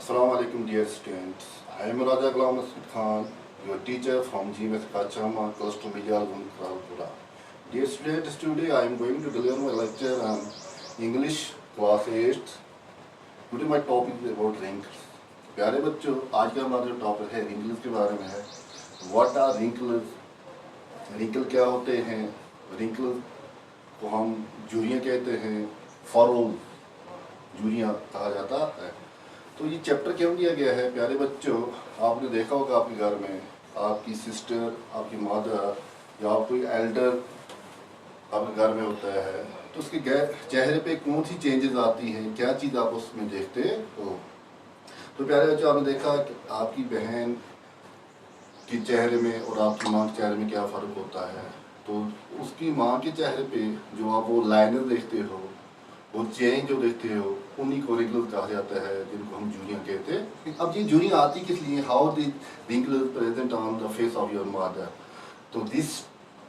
Assalamu alaikum dear students. I am Raja Ghulam Masud Khan, your teacher from GMS Kachama, close to Midyalgun, Kralpura. Dear students, today I am going to deliver my lecture on English class 8. Today my topic is about wrinkles. प्यारे बच्चों, आज का हमारा जो topic है wrinkles के बारे में है. What are wrinkles? Wrinkles क्या होते हैं? Wrinkles को हम झुर्रियाँ कहते हैं, furrows झुर्रियाँ कहा जाता है. तो ये चैप्टर क्यों दिया गया है? प्यारे बच्चों, आपने देखा होगा आपके घर में आपकी सिस्टर, आपकी मदर या कोई एल्डर आपके घर में होता है, तो उसके चेहरे पे कौन सी चेंजेस आती हैं, क्या चीज़ आप उसमें देखते हो. तो प्यारे बच्चों, आपने देखा कि आपकी बहन के चेहरे में और आपकी माँ के चेहरे में क्या फ़र्क होता है. तो उसकी माँ के चेहरे पे जो आप वो लाइनर देखते हो, वो चेंज जो देखते हो, उन्हीं को रिंकल्स कहा जाता है, जिनको हम झुर्रियाँ कहते हैं. अब ये झुर्रियाँ आती किस लिए? How the wrinkles present on the face of your mother. तो this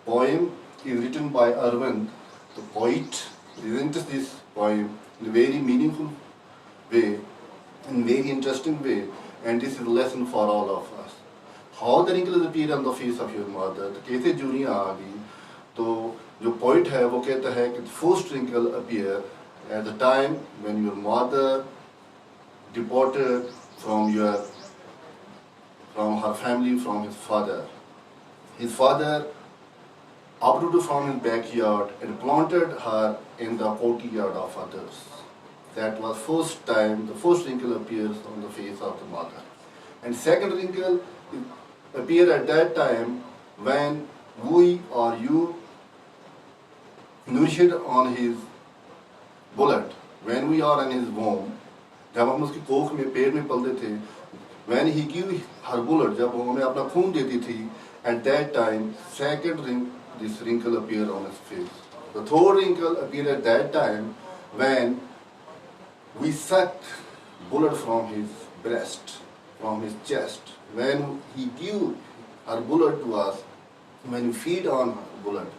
poem is written by Arvind. The poet presents this poem in a very meaningful way, in a very interesting way, and this is a lesson for all of us. How the wrinkles appear on the face of your mother. तो कैसे झुर्रियाँ आ गई? तो जो poet है वो कहता है कि the first wrinkle appear at the time when your mother departed from her family, from his father. His father uprooted from his backyard and planted her in the courtyard of others. That was first time, the first wrinkle appears on the face of the mother. And second wrinkle appear at that time when we or you nourished on his blood, when we are in his womb, जब हम उसकी कोख में पेट में पलते थे, when he give her blood, जब वो हमें अपना खून देती थी, at that time this wrinkle appear on his face. The third wrinkle appear at that time when we suck blood from his breast, from his chest, when he give her blood to us, when we feed on her blood.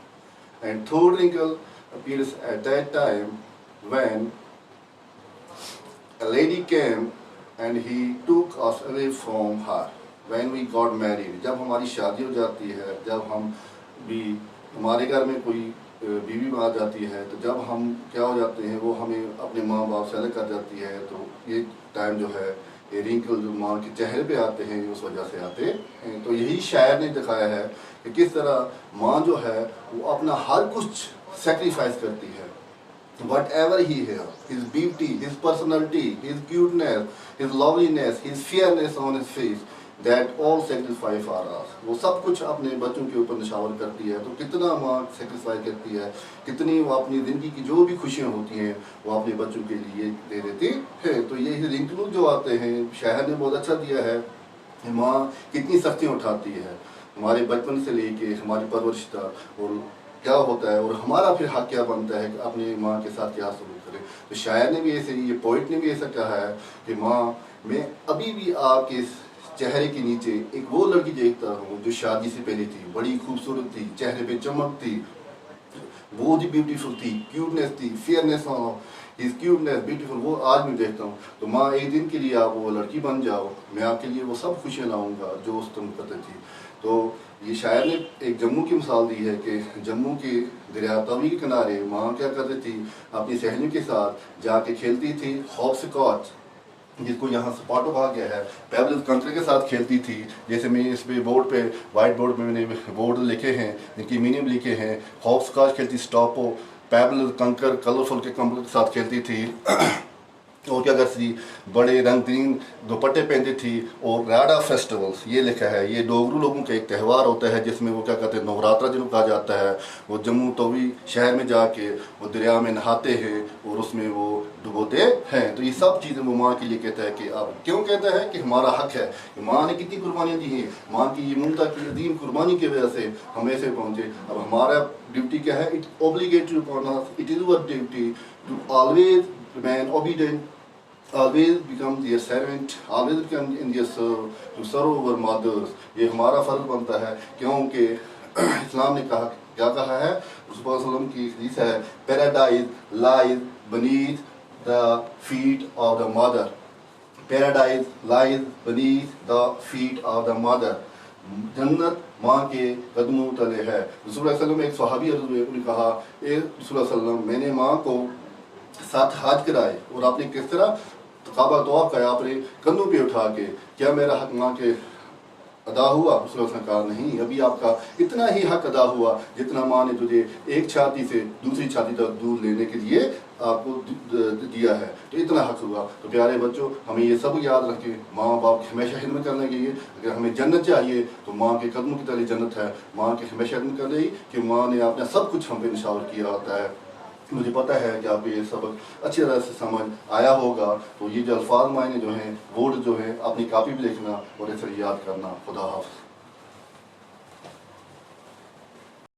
And third wrinkle appears at that time when a lady came and he took us away from her, when we got married. जब हमारी शादी हो जाती है, जब हम भी हमारे घर में कोई बीवी आ जाती है, तो जब हम क्या हो जाते हैं, वो हमें अपने माँ बाप से अलग कर जाती है. तो ये टाइम जो है, ये रिंकल जो माँ के चेहरे पे आते हैं, उस वजह से आते हैं. तो यही शायर ने दिखाया है कि किस तरह माँ जो है वो अपना हर कुछ सेक्रीफाइस करती है. Whatever he has, his beauty, his personality, his cuteness, his loveliness, his fairness on his face, that all sacrifice for us. वो सब कुछ अपने बच्चों के ऊपर निशावर करती है. तो कितना माँ सेक्रीफाइस करती है, कितनी वो अपनी ज़िंदगी की जो भी खुशियाँ होती हैं वो अपने बच्चों के लिए दे देती है. तो ये रिंकल जो आते हैं, शायर ने बहुत अच्छा दिया है कि माँ कितनी सख्तियाँ उठाती है हमारे बचपन से लेके हमारी परवरिश तक, और क्या होता है और हमारा फिर हक क्या बनता है कि अपनी माँ के साथ क्या सलूक करें. तो शायर ने भी ऐसे, ये पोइट ने भी ऐसा कहा है कि माँ, मैं अभी भी आपके चेहरे के नीचे एक वो लड़की देखता हूँ जो शादी से पहले थी, बड़ी खूबसूरत थी, चेहरे पे चमक थी, बहुत ही ब्यूटीफुल थी, क्यूटनेस थी, फेयरनेस हिज क्यूटनेस ब्यूटीफुल, वो आज भी देखता हूँ. तो माँ, एक दिन के लिए आप वो लड़की बन जाओ, मैं आपके लिए वो सब खुशियाँ लाऊंगा जो उस तुम करते थी. तो ये शायर ने एक जम्मू की मिसाल दी है कि जम्मू के दरिया तवी के किनारे माँ क्या करती थी, अपनी सहेलियों के साथ जाके खेलती थी हॉप्स कॉच, जिसको यहाँ सपाटो कहा गया है, पेबल्स कंकड़ के साथ खेलती थी. जैसे मैं इस पे बोर्ड पे, वाइट बोर्ड पे मैंने बोर्ड लिखे हैं, जिनकी मीनिंग लिखे हैं. हॉप्स कॉच खेलती, स्टॉपो, पेबल्स कंकड़ कलरफुल के कंकड़ के साथ खेलती थी. और क्या करती थी, बड़े रंगीन दुपट्टे पहनती थी. और राडा फेस्टिवल्स ये लिखा है, ये डोगरू लोगों का एक त्यौहार होता है जिसमें वो क्या कहते हैं, नवरात्रा जिनको कहा जाता है. वो जम्मू तवी शहर में जाके वो दरिया में नहाते हैं और उसमें वो डुबोते हैं. तो ये सब चीज़ें वो माँ के लिए कहता है कि अब क्यों कहता है कि हमारा हक है कि माँ ने कितनी कुर्बानियाँ दी हैं, माँ की ये ममता की अजीम कुर्बानी की वजह से हम ऐसे पहुँचे. अब हमारा ड्यूटी क्या है? It obligatory upon us, it is our duty to always remain obedient, always become their servant, always become in their serve, to serve our mothers. ये हमारा फर्ज बनता है, क्योंकि इस्लाम ने कहा, क्या कहा है? रसूल की हदीस है, paradise lies beneath the feet of the mother. Paradise لائز beneath the feet of the mother. جنت ماں کے قدموں تلے ہے. رسول اللہ علیہ وسلم ایک صحابی عرض ہوئے, انہوں نے کہا اے رسول اللہ علیہ وسلم, میں نے ماں کو 7 حج کرائے اور آپ نے کس طرح کعبہ طواف کیا آپ نے کندھوں پہ اٹھا کے, کیا میرا حق ماں کے ادا ہوا؟ رسول اللہ نے کہا نہیں, ابھی آپ کا اتنا ہی حق ادا ہوا جتنا ماں نے تجھے ایک چھاتی سے دوسری چھاتی تک دودھ لینے کے لیے آپ کو دیا ہے, تو اتنا حق ہوا. تو پیارے بچوں, ہمیں یہ سب یاد رکھیں, ماں باپ کی ہمیشہ خدمت کرنے کے لیے. اگر ہمیں جنت چاہیے تو ماں کے قدموں کی طرح جنت ہے. ماں کی ہمیشہ خدمت کر رہی کہ ماں نے اپنا سب کچھ ہم پہ نشاور کیا ہوتا ہے. مجھے پتہ ہے کہ آپ کو یہ سبق اچھی طرح سے سمجھ آیا ہوگا. تو یہ جو الفاظ معنی جو ہیں ورڈ جو ہیں اپنی کاپی پہ لکھنا اور اسے یاد کرنا. خدا حافظ.